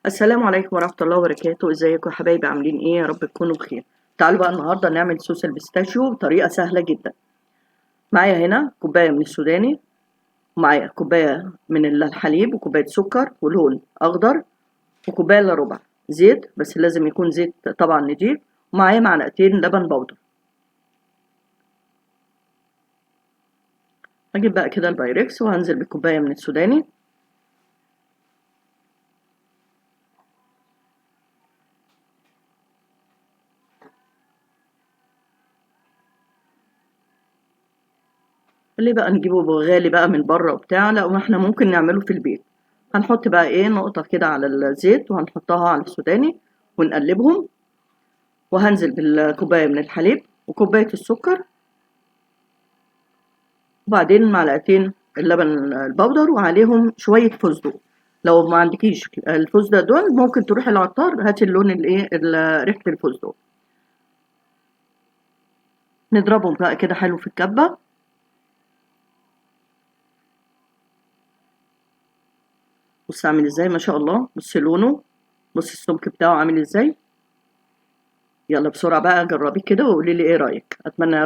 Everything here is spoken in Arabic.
السلام عليكم ورحمة الله وبركاته. ازيكم يا حبايبي؟ عاملين ايه؟ يا رب تكونوا بخير. تعالوا بقى النهارده نعمل صوص البيستاشيو بطريقة سهلة جدا. معايا هنا كوباية من السوداني، ومعايا كوباية من الحليب، وكوباية سكر ولون اخضر، وكوباية الا ربع زيت، بس لازم يكون زيت طبعا نضيف، ومعايا معلقتين لبن بودر. هجيب بقى كده البايركس وهنزل بكوباية من السوداني، اللي بقى نجيبه غالي بقى من بره وبتاع، لا واحنا ممكن نعمله في البيت. هنحط بقى ايه نقطة كده على الزيت، وهنحطها على السوداني ونقلبهم، وهنزل بالكوباية من الحليب وكوباية السكر، وبعدين معلقتين اللبن البودر، وعليهم شوية فستق. لو ما عندكيش الفستق دول ممكن تروحي العطار هاتي اللون الايه ريحة الفستق. نضربهم بقى كده حلو في الكبة. بص عامل ازاي ما شاء الله، بص لونه، بص السمك بتاعه عامل ازاي. يلا بسرعة بقى جربيه كده وقولي لي ايه رأيك. اتمنى